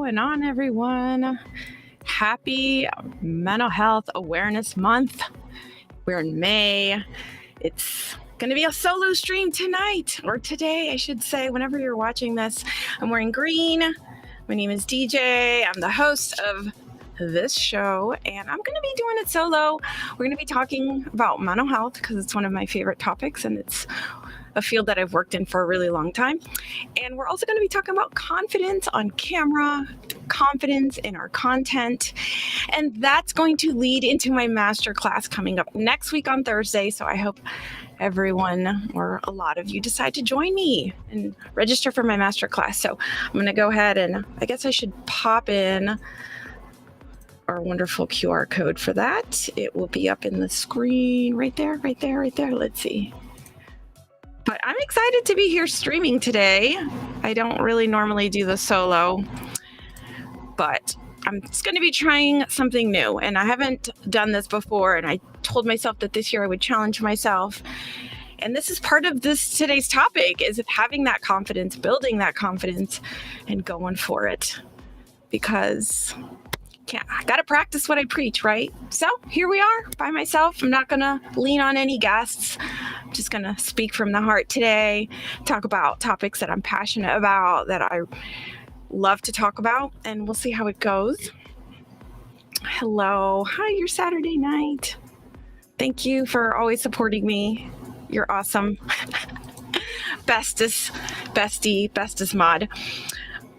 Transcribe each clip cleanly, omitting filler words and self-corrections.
going on, everyone? Happy Mental Health Awareness Month. We're in May. It's going to be a solo stream tonight, or today, I should say, whenever you're watching this. I'm wearing green. My name is DJ. I'm the host of this show, and I'm going to be doing it solo. We're going to be talking about mental health because it's one of my favorite topics, and it's a field that I've worked in for a really long time. And we're also going to be talking about confidence on camera, confidence in our content. And that's going to lead into my masterclass coming up next week on Thursday. So I hope everyone, or a lot of you, decide to join me and register for my masterclass. So I'm going to go ahead and I guess I should pop in our wonderful QR code for that. It will be up in the screen right there. Let's see. But I'm excited to be here streaming today. I don't really normally do the solo, but I'm just going to be trying something new. And I haven't done this before. And I told myself that this year I would challenge myself. And this is part of today's topic, is having that confidence, building that confidence, and going for it. Because I got to practice what I preach, right? So here we are by myself. I'm not going to lean on any guests. I'm just going to speak from the heart today, talk about topics that I'm passionate about, that I love to talk about, and we'll see how it goes. Hello. Hi, your Saturday night. Thank you for always supporting me. You're awesome. Bestest mod.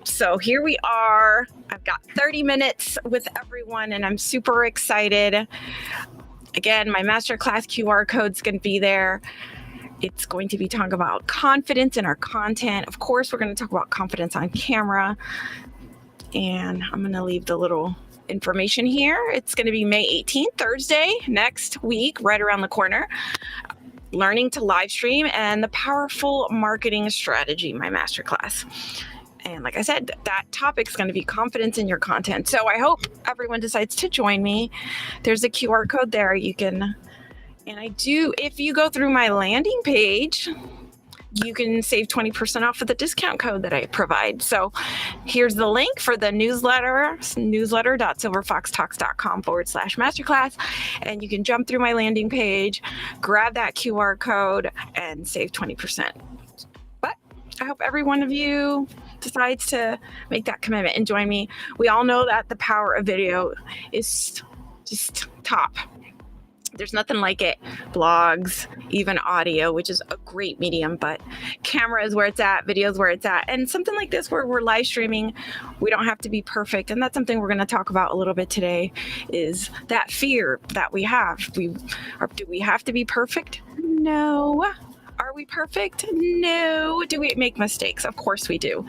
So here we are. I've got 30 minutes with everyone, and I'm super excited. Again, my masterclass QR code is going to be there. It's going to be talking about confidence in our content. Of course, we're going to talk about confidence on camera. And I'm going to leave the little information here. It's going to be May 18th, Thursday, next week, right around the corner. Learning to live stream and the powerful marketing strategy, my masterclass. And like I said, that topic is going to be confidence in your content. So I hope everyone decides to join me. There's a QR code there. You can, and I do, if you go through my landing page, you can save 20% off of the discount code that I provide. So here's the link for the newsletter, newsletter.silverfoxtalks.com/masterclass. And you can jump through my landing page, grab that QR code, and save 20%. But I hope every one of you decides to make that commitment and join me. We all know that the power of video is just top. There's nothing like it. Blogs, even audio, which is a great medium, but camera is where it's at, video is where it's at. And something like this where we're live streaming, we don't have to be perfect. And that's something we're going to talk about a little bit today, is that fear that we have. Do we have to be perfect? No. Are we perfect? No. Do we make mistakes? Of course we do.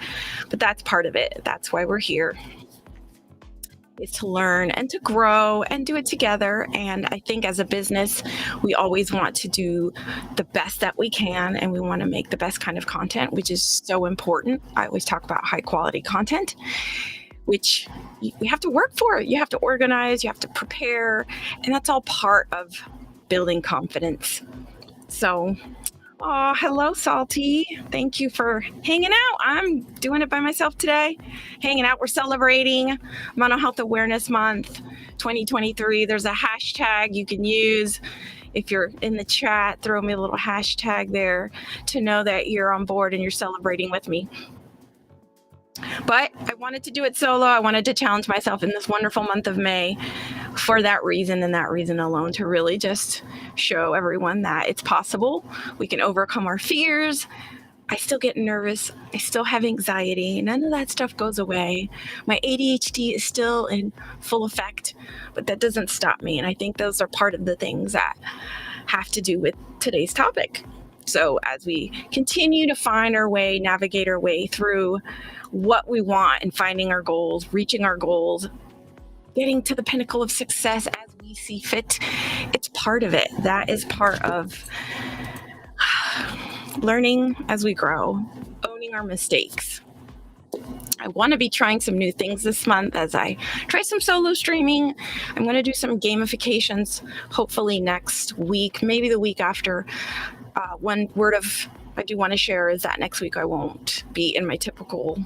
But that's part of it. That's why we're here, is to learn and to grow and do it together. And I think as a business, we always want to do the best that we can, and we want to make the best kind of content, which is so important. I always talk about high quality content, which you have to work for. You have to organize, you have to prepare, and that's all part of building confidence. So, oh, hello, Salty. Thank you for hanging out. I'm doing it by myself today. Hanging out. We're celebrating Mental Health Awareness Month 2023. There's a hashtag you can use. If you're in the chat, throw me a little hashtag there to know that you're on board and you're celebrating with me. But I wanted to do it solo. I wanted to challenge myself in this wonderful month of May for that reason, and that reason alone, to really just show everyone that it's possible. We can overcome our fears. I still get nervous. I still have anxiety. None of that stuff goes away. My ADHD is still in full effect, but that doesn't stop me. And I think those are part of the things that have to do with today's topic. So as we continue to find our way, navigate our way through what we want and finding our goals, reaching our goals, getting to the pinnacle of success as we see fit, it's part of it. That is part of learning as we grow, owning our mistakes. I want to be trying some new things this month as I try some solo streaming. I'm going to do some gamifications, hopefully next week, maybe the week after. One word of I do want to share is that next week I won't be in my typical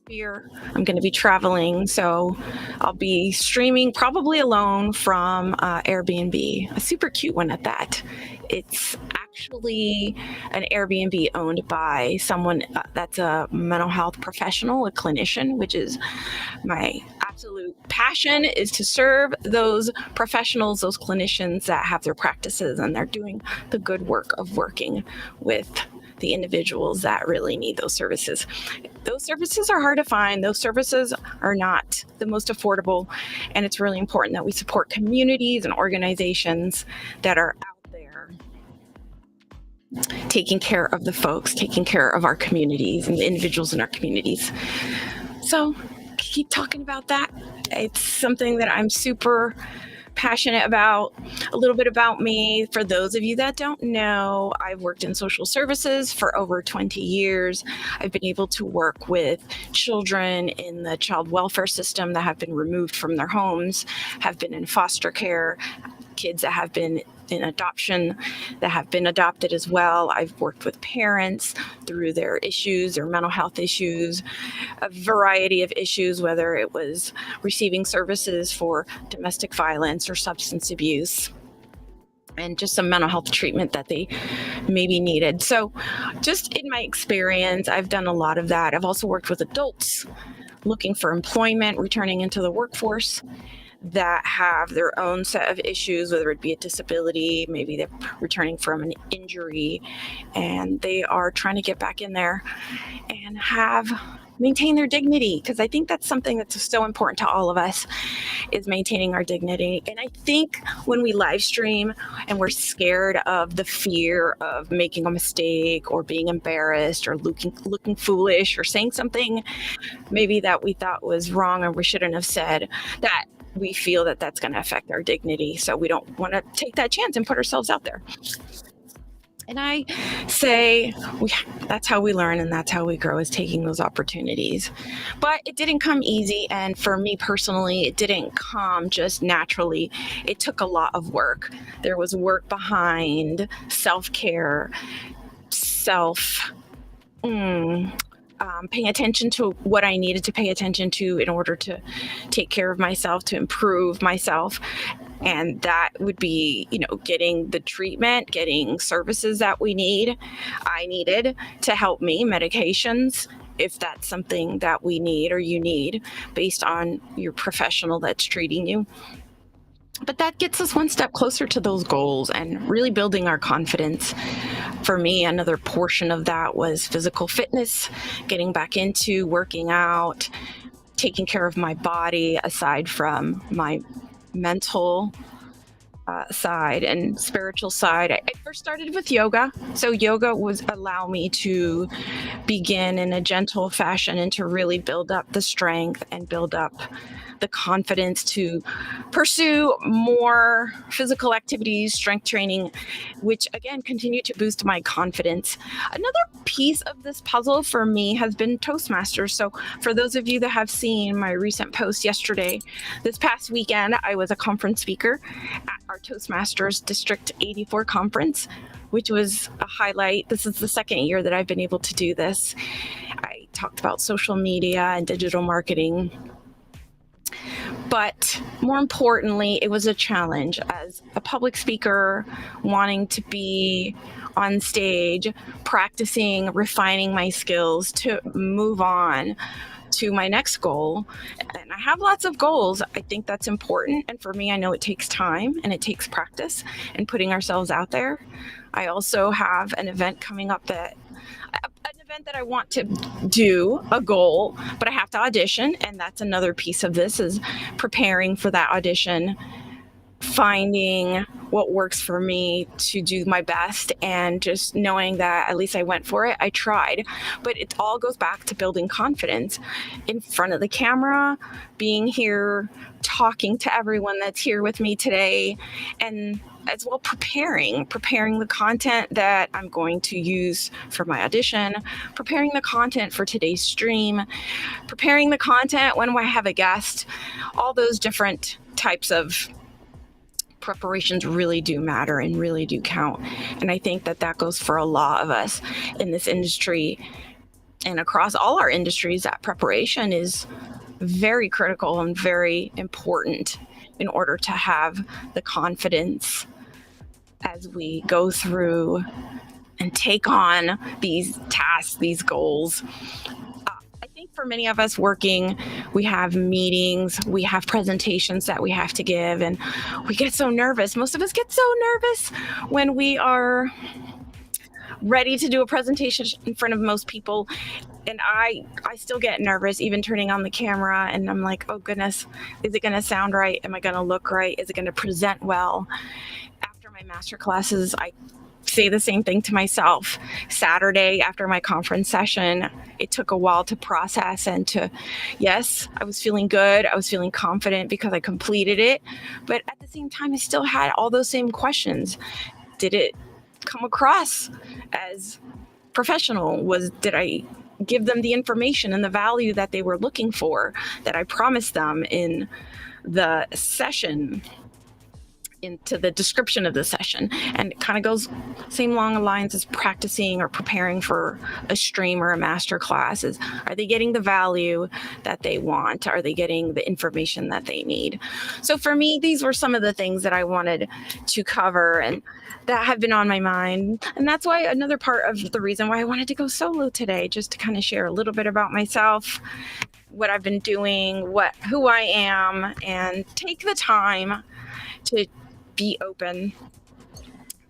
year, I'm going to be traveling, so I'll be streaming probably alone from Airbnb, a super cute one at that. It's actually an Airbnb owned by someone that's a mental health professional, a clinician, which is my absolute passion, is to serve those professionals, those clinicians that have their practices and they're doing the good work of working with the individuals that really need those services. Those services are hard to find. Those services are not the most affordable. And it's really important that we support communities and organizations that are out there taking care of the folks, taking care of our communities and the individuals in our communities. So keep talking about that. It's something that I'm super passionate about. A little bit about me, for those of you that don't know, I've worked in social services for over 20 years. I've been able to work with children in the child welfare system that have been removed from their homes, have been in foster care, kids that have been in adoption, that have been adopted as well. I've worked with parents through their issues, their mental health issues, a variety of issues, whether it was receiving services for domestic violence or substance abuse, and just some mental health treatment that they maybe needed. So just in my experience, I've done a lot of that. I've also worked with adults looking for employment, returning into the workforce, that have their own set of issues, whether it be a disability, maybe they're returning from an injury, and they are trying to get back in there and maintain their dignity, because I think that's something that's so important to all of us, is maintaining our dignity. And I think when we live stream and we're scared of the fear of making a mistake or being embarrassed or looking foolish or saying something maybe that we thought was wrong or we shouldn't have said, that we feel that that's going to affect our dignity. So we don't want to take that chance and put ourselves out there. And I say that's how we learn and that's how we grow, is taking those opportunities. But it didn't come easy. And for me personally, it didn't come just naturally. It took a lot of work. There was work behind self-care, paying attention to what I needed to pay attention to in order to take care of myself, to improve myself. And that would be, getting the treatment, getting services that I needed to help me, medications, if that's something that we need or you need based on your professional that's treating you. But that gets us one step closer to those goals and really building our confidence. For me, another portion of that was physical fitness, getting back into working out, taking care of my body, aside from my mental side and spiritual side. I first started with yoga. So yoga was allow me to begin in a gentle fashion and to really build up the strength and build up the confidence to pursue more physical activities, strength training, which again continue to boost my confidence. Another piece of this puzzle for me has been Toastmasters. So for those of you that have seen my recent post yesterday, this past weekend, I was a conference speaker at our Toastmasters District 84 conference, which was a highlight. This is the second year that I've been able to do this. I talked about social media and digital marketing. But more importantly, it was a challenge as a public speaker, wanting to be on stage, practicing, refining my skills to move on to my next goal. And I have lots of goals. I think that's important. And for me, I know it takes time and it takes practice and putting ourselves out there. I also have an event coming up that I want to do, a goal, but I have to audition. And that's another piece of this, is preparing for that audition, finding what works for me to do my best, and just knowing that at least I went for it. I tried, but it all goes back to building confidence in front of the camera, being here, talking to everyone that's here with me today, and as well preparing the content that I'm going to use for my audition, preparing the content for today's stream, preparing the content when I have a guest. All those different types of preparations really do matter and really do count. And I think that goes for a lot of us in this industry. And across all our industries, that preparation is very critical and very important in order to have the confidence as we go through and take on these tasks, these goals. I think for many of us working, we have meetings, we have presentations that we have to give, and we get so nervous. Most of us get so nervous when we are ready to do a presentation in front of most people. And I still get nervous even turning on the camera, and I'm like, oh goodness, is it going to sound right? Am I going to look right? Is it going to present well? After my master classes, I say the same thing to myself. Saturday after my conference session, it took a while to process and to, yes, I was feeling good. I was feeling confident because I completed it. But at the same time, I still had all those same questions. Did it come across as professional? Did I give them the information and the value that they were looking for, that I promised them in the session, into the description of the session? And it kind of goes same long lines as practicing or preparing for a stream or a master class. Are they getting the value that they want? Are they getting the information that they need? So for me, these were some of the things that I wanted to cover and that have been on my mind. And that's why another part of the reason why I wanted to go solo today, just to kind of share a little bit about myself, what I've been doing, who I am, and take the time to be open.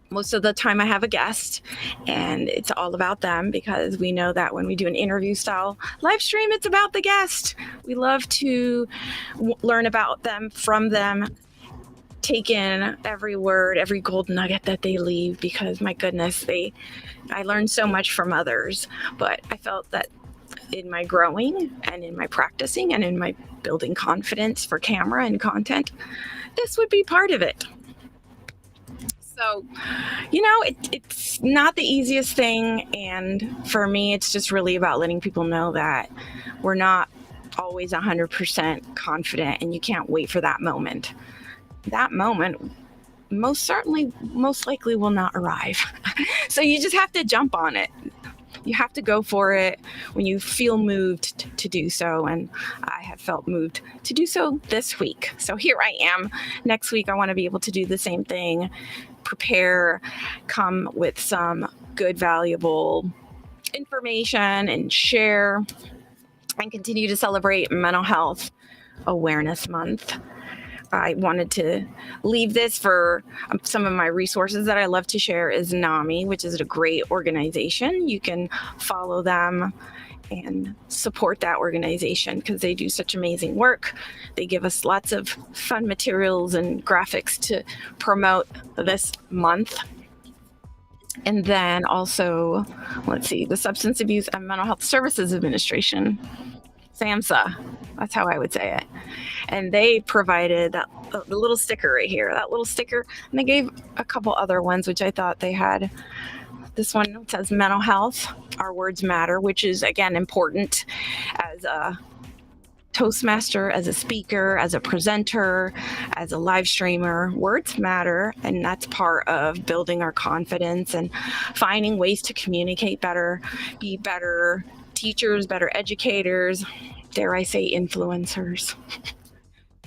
Most of the time I have a guest and it's all about them, because we know that when we do an interview style live stream, it's about the guest. We love to learn about them, from them, take in every word, every gold nugget that they leave, because my goodness, I learned so much from others. But I felt that in my growing and in my practicing and in my building confidence for camera and content, this would be part of it. So, it's not the easiest thing. And for me, it's just really about letting people know that we're not always 100% confident, and you can't wait for that moment. That moment most likely will not arrive. So you just have to jump on it. You have to go for it when you feel moved to do so. And I have felt moved to do so this week. So here I am. Next week, I want to be able to do the same thing, prepare, come with some good, valuable information and share, and continue to celebrate Mental Health Awareness Month. I wanted to leave this for some of my resources that I love to share is NAMI, which is a great organization. You can follow them and support that organization because they do such amazing work. They give us lots of fun materials and graphics to promote this month. And then also, the Substance Abuse and Mental Health Services Administration, SAMHSA, that's how I would say it. And they provided the little sticker right here, that little sticker. And they gave a couple other ones, which I thought they had. This one says mental health, our words matter, which is, again, important as a Toastmaster, as a speaker, as a presenter, as a live streamer. Words matter, and that's part of building our confidence and finding ways to communicate better, be better teachers, better educators, dare I say influencers.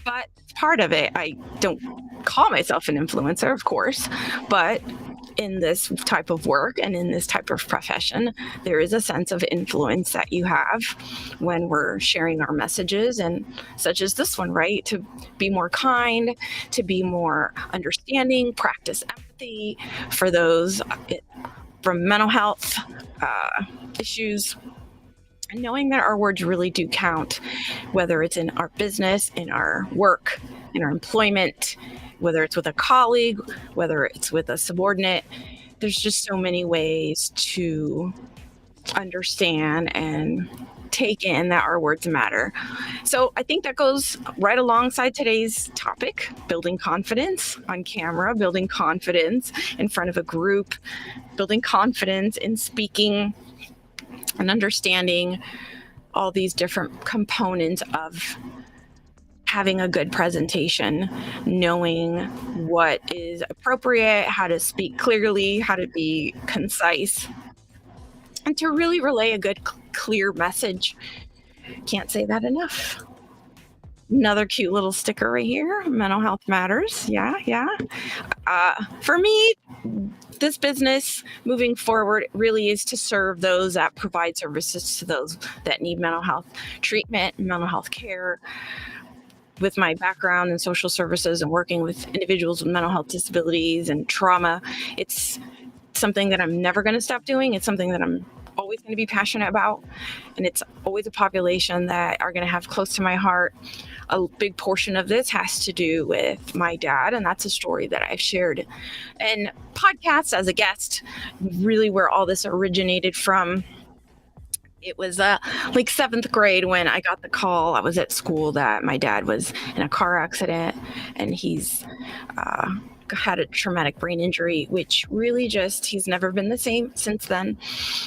But part of it, I don't call myself an influencer, of course, but in this type of work and in this type of profession, there is a sense of influence that you have when we're sharing our messages, and such as this one, right? To be more kind, to be more understanding, practice empathy for those from mental health issues. And knowing that our words really do count, whether it's in our business, in our work, in our employment, whether it's with a colleague, whether it's with a subordinate. There's just so many ways to understand and take in that our words matter. So I think that goes right alongside today's topic, building confidence on camera, building confidence in front of a group, building confidence in speaking, and understanding all these different components of having a good presentation, knowing what is appropriate, how to speak clearly, how to be concise. and to really relay a good, clear message. Can't say that enough. Another cute little sticker right here. Mental health matters. Yeah. For me, this business moving forward really is to serve those that provide services to those that need mental health treatment, mental health care. With my background in social services and working with individuals with mental health disabilities and trauma, it's something that I'm never going to stop doing. It's something that I'm always going to be passionate about. And it's always a population that are going to have close to my heart. A big portion of this has to do with my dad, and that's a story that I've shared in podcasts as a guest, really where all this originated from. It was like 7th grade when I got the call. I was at school that my dad was in a car accident, and he's had a traumatic brain injury, which really just, he's never been the same since then.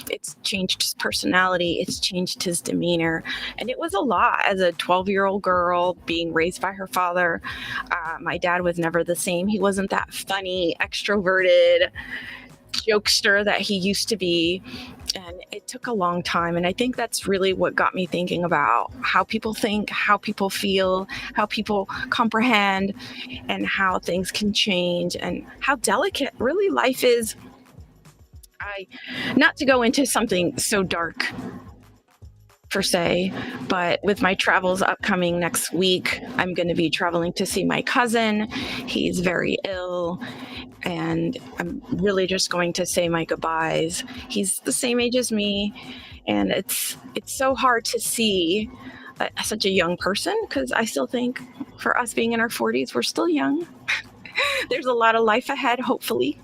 It's changed his personality. It's changed his demeanor. And it was a lot as a 12-year-old girl being raised by her father. My dad was never the same. He wasn't that funny, extroverted jokester that he used to be. And it took a long time. And I think that's really what got me thinking about how people think, how people feel, how people comprehend, and how things can change and how delicate really life is. Not to go into something so dark per se, but with my travels upcoming next week, I'm going to be traveling to see my cousin. He's very ill, and I'm really just going to say my goodbyes. He's the same age as me, and it's so hard to see such a young person, because I still think for us being in our 40s, we're still young. There's a lot of life ahead, hopefully.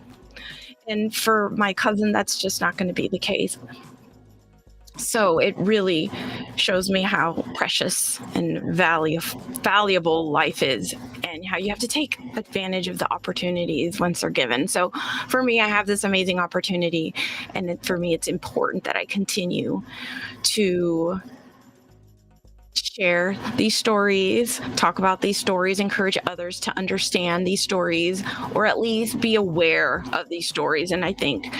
And for my cousin, that's just not going to be the case. So it really shows me how precious and valuable life is, and how you have to take advantage of the opportunities once they're given. So for me, I have this amazing opportunity, and for me, it's important that I continue to share these stories, talk about these stories, encourage others to understand these stories, or at least be aware of these stories. And I think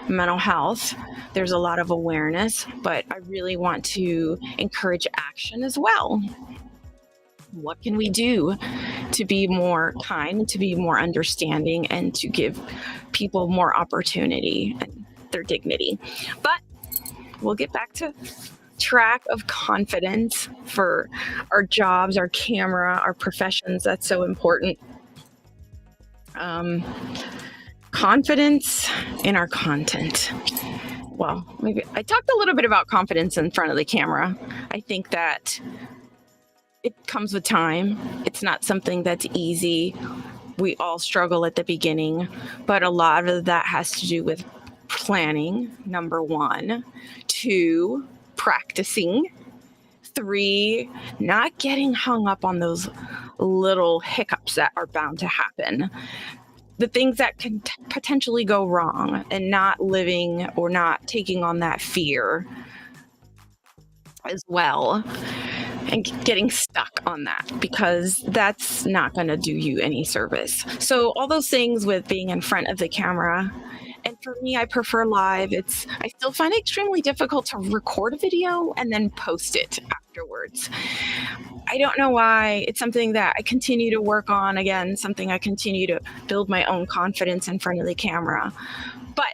mental health, there's a lot of awareness, but I really want to encourage action as well. What can we do to be more kind, to be more understanding, and to give people more opportunity and their dignity? But we'll get back to track of confidence for our jobs, our camera, our professions. That's so important. Confidence in our content. Well, maybe I talked a little bit about confidence in front of the camera. I think that it comes with time. It's not something that's easy. We all struggle at the beginning, but a lot of that has to do with planning, number 1. 2, practicing. 3, not getting hung up on those little hiccups that are bound to happen. The things that can potentially go wrong, and not living or not taking on that fear as well, and getting stuck on that, because that's not going to do you any service. So all those things with being in front of the camera. And for me, I prefer live. I still find it extremely difficult to record a video and then post it afterwards. I don't know why. It's something that I continue to work on. Again, something I continue to build my own confidence in front of the camera. But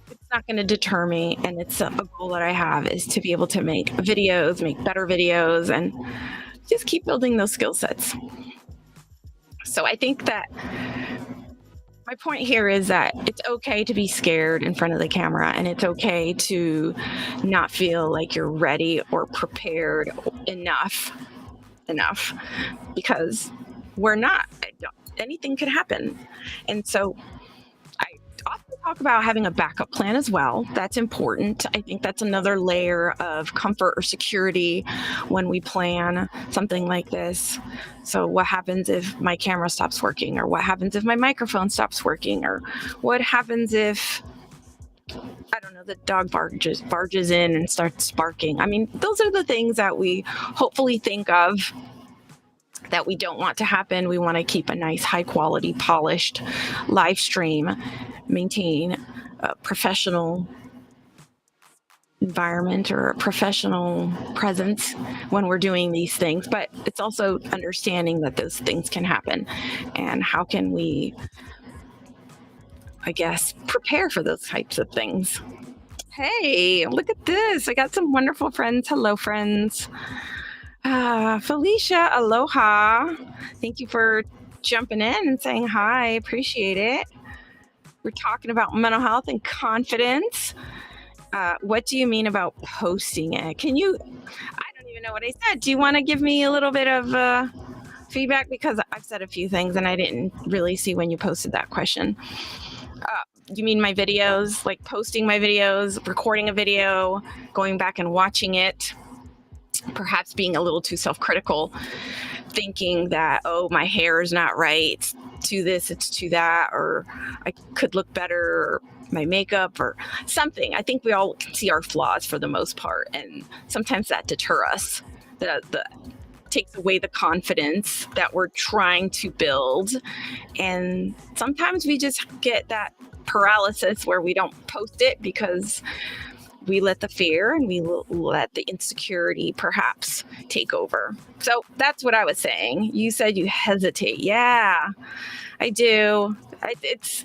it's not going to deter me. And it's a goal that I have, is to be able to make videos, make better videos, and just keep building those skill sets. So I think that my point here is that it's okay to be scared in front of the camera, and it's okay to not feel like you're ready or prepared enough, because we're not. Anything could happen. And so I often talk about having a backup plan as well. That's important. I think that's another layer of comfort or security when we plan something like this. So what happens if my camera stops working, or what happens if my microphone stops working, or what happens if, I don't know, the dog barges in and starts barking? I mean, those are the things that we hopefully think of that we don't want to happen. We want to keep a nice, high quality, polished live stream, maintain a professional environment or a professional presence when we're doing these things, but it's also understanding that those things can happen and how can we, I guess, prepare for those types of things. Hey, look at this. I got some wonderful friends. Hello, friends. Felicia, aloha. Thank you for jumping in and saying hi. Appreciate it. We're talking about mental health and confidence. What do you mean about posting it? I don't even know what I said. Do you want to give me a little bit of feedback? Because I've said a few things and I didn't really see when you posted that question. You mean my videos, like posting my videos, recording a video, going back and watching it, perhaps being a little too self-critical, thinking that, oh, my hair is not right, it's to this, it's to that, or I could look better, or my makeup or something. I think we all see our flaws for the most part, and sometimes that deter us. That takes away the confidence that we're trying to build, and sometimes we just get that paralysis where we don't post it because we let the fear and we let the insecurity perhaps take over. So that's what I was saying. You said you hesitate. Yeah, I do. It's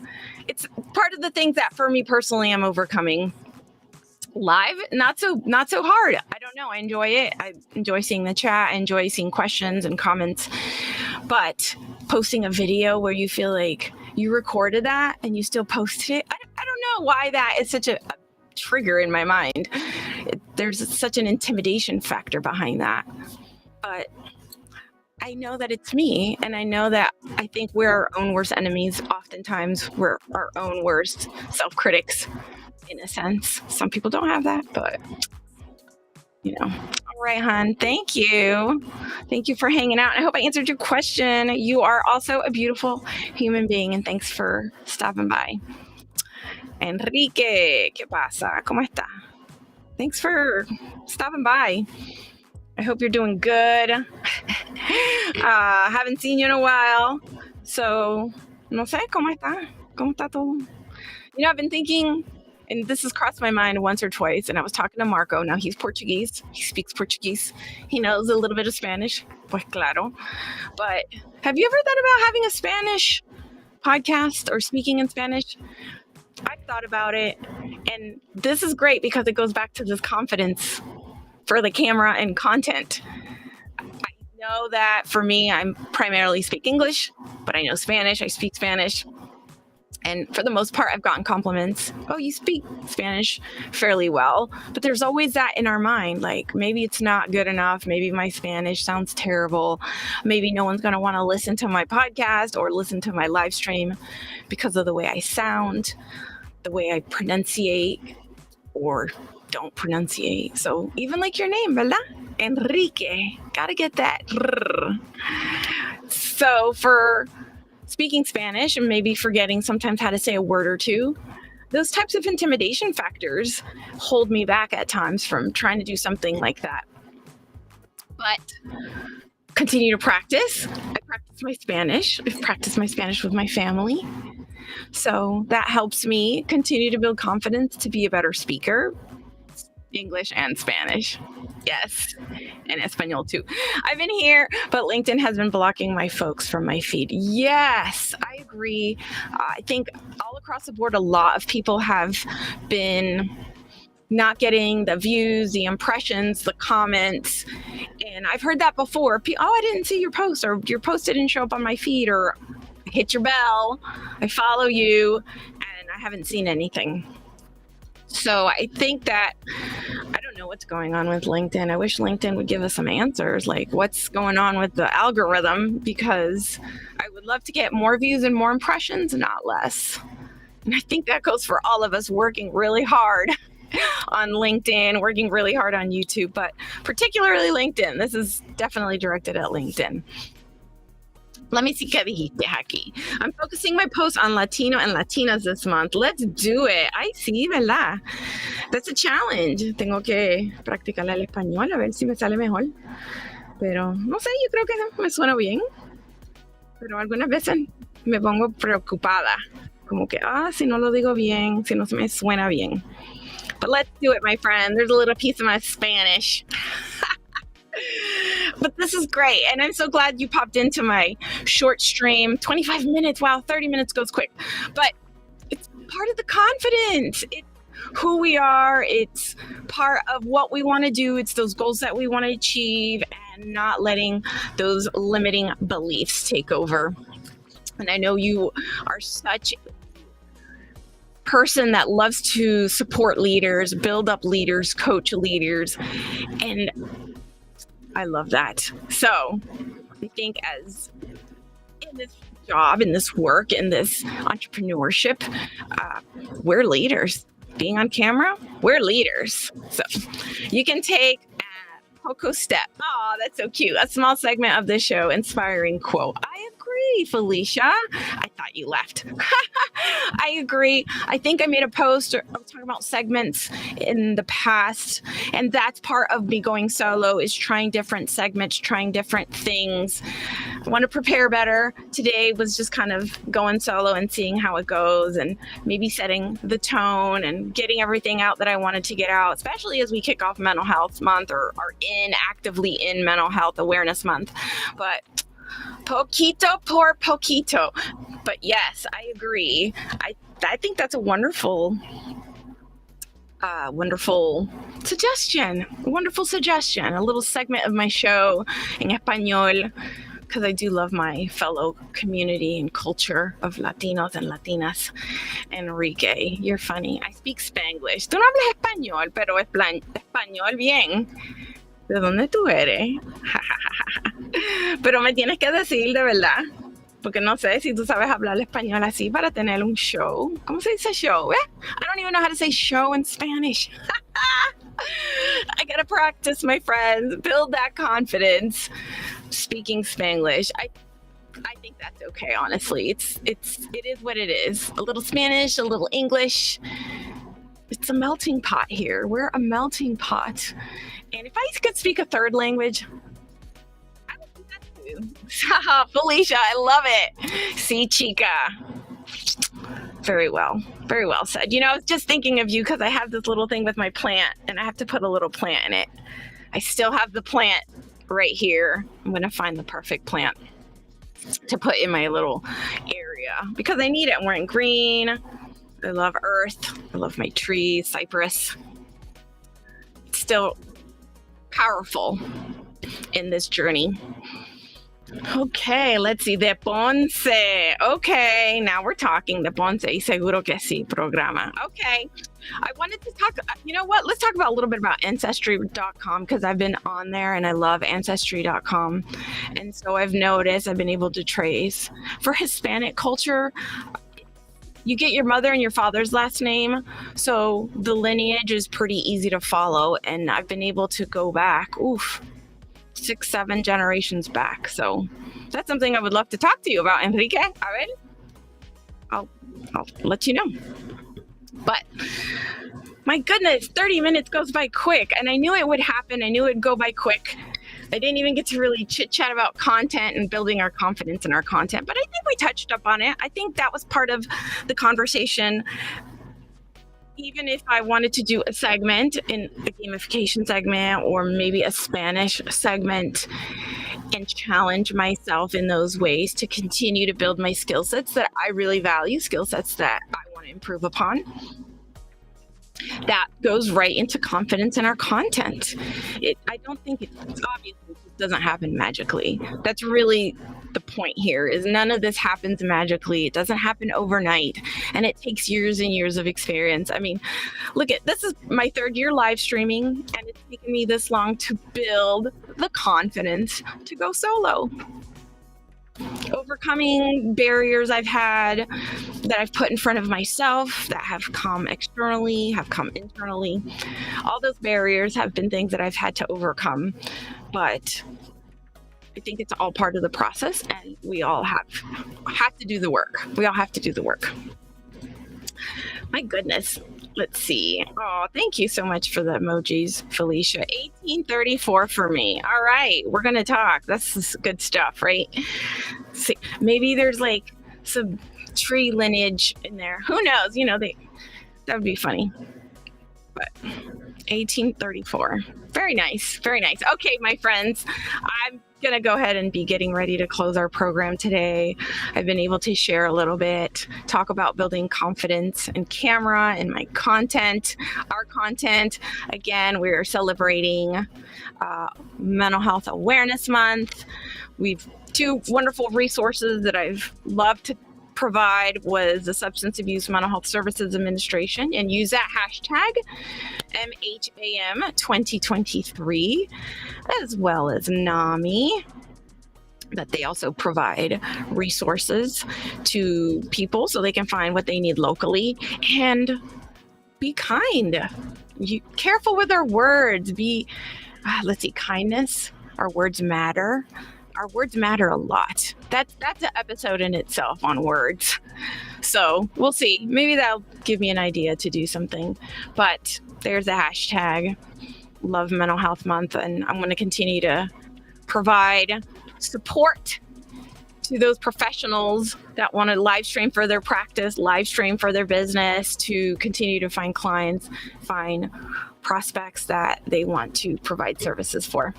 part of the things that for me personally I'm overcoming. Live, not so hard. I don't know. I enjoy it. I enjoy seeing the chat. I enjoy seeing questions and comments. But posting a video where you feel like you recorded that and you still posted it, I don't know why that is such a trigger in my mind. There's such an intimidation factor behind that. But I know that it's me, and I know that I think we're our own worst enemies. Oftentimes, we're our own worst self-critics, in a sense. Some people don't have that, but All right, hon. Thank you. Thank you for hanging out. I hope I answered your question. You are also a beautiful human being, and thanks for stopping by. Enrique, ¿qué pasa? ¿Cómo está? Thanks for stopping by. I hope you're doing good. Haven't seen you in a while. So, no sé, ¿cómo está? ¿Cómo está todo? I've been thinking, and this has crossed my mind once or twice, and I was talking to Marco. Now he's Portuguese. He speaks Portuguese. He knows a little bit of Spanish. Pues claro. But have you ever thought about having a Spanish podcast or speaking in Spanish? I've thought about it, and this is great because it goes back to this confidence for the camera and content. I know that for me, I primarily speak English, but I know Spanish. I speak Spanish. And for the most part, I've gotten compliments. Oh, you speak Spanish fairly well. But there's always that in our mind, like maybe it's not good enough. Maybe my Spanish sounds terrible. Maybe no one's going to want to listen to my podcast or listen to my live stream because of the way I sound, the way I pronunciate or don't pronunciate. So even like your name, ¿verdad? Enrique. Gotta get that. So for speaking Spanish and maybe forgetting sometimes how to say a word or two, those types of intimidation factors hold me back at times from trying to do something like that. But continue to practice. I practice my Spanish. I practice my Spanish with my family. So that helps me continue to build confidence to be a better speaker. English and Spanish. Yes. And Espanol too. I've been here, but LinkedIn has been blocking my folks from my feed. Yes, I agree. I think all across the board, a lot of people have been not getting the views, the impressions, the comments. And I've heard that before. Oh, I didn't see your post, or your post didn't show up on my feed, or I hit your bell, I follow you, and I haven't seen anything. So I think that, I don't know what's going on with LinkedIn. I wish LinkedIn would give us some answers, like what's going on with the algorithm, because I would love to get more views and more impressions, not less. And I think that goes for all of us working really hard on LinkedIn, working really hard on YouTube, but particularly LinkedIn. This is definitely directed at LinkedIn. Let me see qué dijiste aquí. I'm focusing my posts on Latino and Latinas this month. Let's do it. Ay, sí, ¿verdad? That's a challenge. Tengo que practicar el español a ver si me sale mejor. Pero no sé, yo creo que me suena bien. Pero algunas veces me pongo preocupada. Como que, si no lo digo bien, si no me suena bien. But let's do it, my friend. There's a little piece of my Spanish. But this is great. And I'm so glad you popped into my short stream. 25 minutes. Wow, 30 minutes goes quick. But it's part of the confidence. It's who we are. It's part of what we want to do. It's those goals that we want to achieve and not letting those limiting beliefs take over. And I know you are such a person that loves to support leaders, build up leaders, coach leaders. And I love that. So I think as in this job, in this work, in this entrepreneurship, we're leaders. Being on camera, we're leaders. So you can take a Coco step. Oh, that's so cute. A small segment of the show, inspiring quote. I agree, Felicia. I thought you left. I agree. I think I made a post talking about segments in the past, and that's part of me going solo is trying different segments, trying different things. I want to prepare better. Today was just kind of going solo and seeing how it goes and maybe setting the tone and getting everything out that I wanted to get out, especially as we kick off Mental Health Month or are actively in Mental Health Awareness Month. But poquito por poquito. But yes, I agree. I think that's a wonderful suggestion. Wonderful suggestion. A little segment of my show in Español, because I do love my fellow community and culture of Latinos and Latinas. Enrique, you're funny. I speak Spanglish. Tú no hablas español, pero español bien. ¿De dónde tú eres? Pero me tienes que decir de verdad, porque no sé si tú sabes hablar español así para tener un show. ¿Cómo se dice show? I don't even know how to say show in Spanish. I gotta practice, my friends. Build that confidence. Speaking Spanglish. I think that's okay, honestly. It is what it is. A little Spanish, a little English. It's a melting pot here. We're a melting pot. And if I could speak a third language, I would do that too. Felicia, I love it. Si, chica. Very well said. You know, I was just thinking of you because I have this little thing with my plant and I have to put a little plant in it. I still have the plant right here. I'm going to find the perfect plant to put in my little area because I need it. I'm wearing green. I love earth. I love my trees, cypress. It's still powerful in this journey. Okay, let's see. De Ponce. Okay, now we're talking. De Ponce y Seguro que sí programa. Okay, I wanted to talk, you know what? Let's talk about a little bit about Ancestry.com because I've been on there and I love Ancestry.com. And so I've noticed I've been able to trace for Hispanic culture. You get your mother and your father's last name, so the lineage is pretty easy to follow. And I've been able to go back, 6-7 generations back. So that's something I would love to talk to you about, Enrique. A ver, I'll let you know. But my goodness, 30 minutes goes by quick, and I knew it would happen. I knew it would go by quick. I didn't even get to really chit chat about content and building our confidence in our content, but I think we touched up on it. I think that was part of the conversation. Even if I wanted to do a segment in a gamification segment or maybe a Spanish segment and challenge myself in those ways to continue to build my skill sets that I really value, skill sets that I want to improve upon. That goes right into confidence in our content. I don't think it's obviously it just doesn't happen magically. That's really the point here is none of this happens magically. It doesn't happen overnight, and it takes years and years of experience. I mean, look at this is my 3rd year live streaming, and it's taken me this long to build the confidence to go solo. Overcoming barriers I've had that I've put in front of myself that have come externally, have come internally. All those barriers have been things that I've had to overcome, but I think it's all part of the process, and we all have to do the work. We all have to do the work. My goodness. Let's see. Oh, thank you so much for the emojis, Felicia. 1834 for me. All right, we're going to talk. That's good stuff, right? See, maybe there's like some tree lineage in there. Who knows? You know, that would be funny. but 1834. Very nice. Very nice. Okay, my friends, I'm going to go ahead and be getting ready to close our program today. I've been able to share a little bit, talk about building confidence in camera and my content, our content. Again, we're celebrating Mental Health Awareness Month. We've two wonderful resources that I've loved to provide was the Substance Abuse Mental Health Services Administration, and use that hashtag MHAM 2023, as well as NAMI, that they also provide resources to people so they can find what they need locally. And be kind. Careful with our words. Kindness. Our words matter. Our words matter a lot. That's an episode in itself on words. So we'll see. Maybe that'll give me an idea to do something. But there's a hashtag, Love Mental Health Month, and I'm going to continue to provide support to those professionals that want to live stream for their practice, live stream for their business, to continue to find clients, find prospects that they want to provide services for.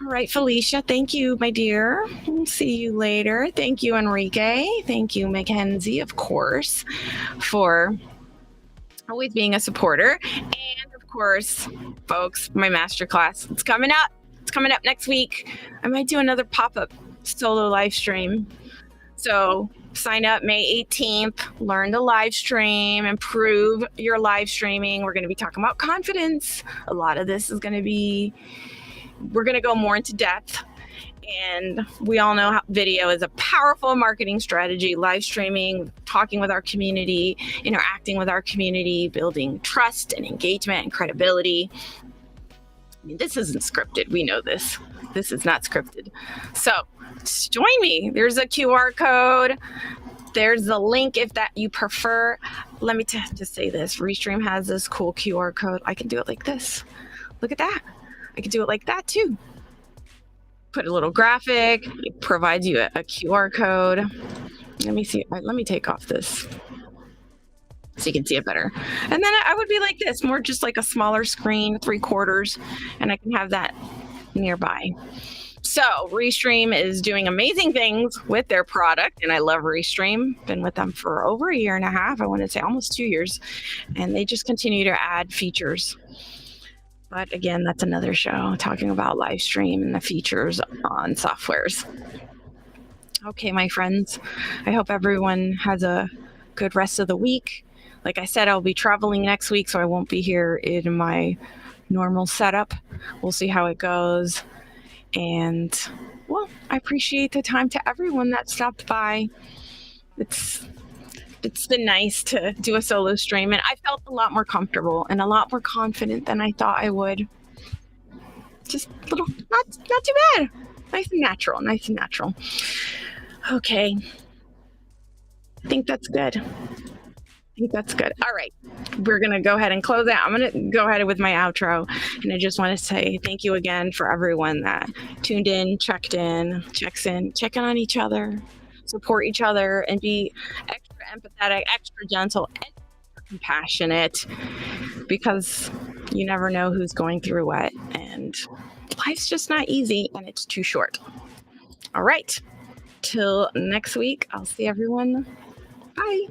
All right, Felicia, thank you, my dear. We'll see you later. Thank you, Enrique. Thank you, Mackenzie, of course, for always being a supporter. And of course, folks, my masterclass, it's coming up. It's coming up next week. I might do another pop-up solo live stream. So sign up May 18th, learn to live stream, improve your live streaming. We're going to be talking about confidence. A lot of this is going to be, we're going to go more into depth. And we all know how video is a powerful marketing strategy, live streaming, talking with our community, interacting with our community, building trust and engagement and credibility. I mean, this isn't scripted. We know this. This is not scripted. So join me. There's a QR code. There's the link if that you prefer. Let me just say this. Restream has this cool QR code. I can do it like this. Look at that. I can do it like that too. Put a little graphic. It provides you a QR code. Let me see. Let me take off this so you can see it better. And then I would be like this, more just like a smaller screen, 3/4, and I can have that nearby. So Restream is doing amazing things with their product, and I love Restream. Been with them for over a year and a half. I want to say almost 2 years, and they just continue to add features. But again, that's another show, talking about live stream and the features on softwares. Okay, my friends, I hope everyone has a good rest of the week. Like I said, I'll be traveling next week, so I won't be here in my normal setup. We'll see how it goes. And, well, I appreciate the time to everyone that stopped by. It's been nice to do a solo stream, and I felt a lot more comfortable and a lot more confident than I thought I would. Just a little, not too bad. Nice and natural. Okay. I think that's good. All right. We're going to go ahead and close out. I'm going to go ahead with my outro. And I just want to say thank you again for everyone that tuned in, checks in, checking on each other, support each other, and be extra empathetic, extra gentle, extra compassionate, because you never know who's going through what. And life's just not easy, and it's too short. All right. Till next week, I'll see everyone. Bye.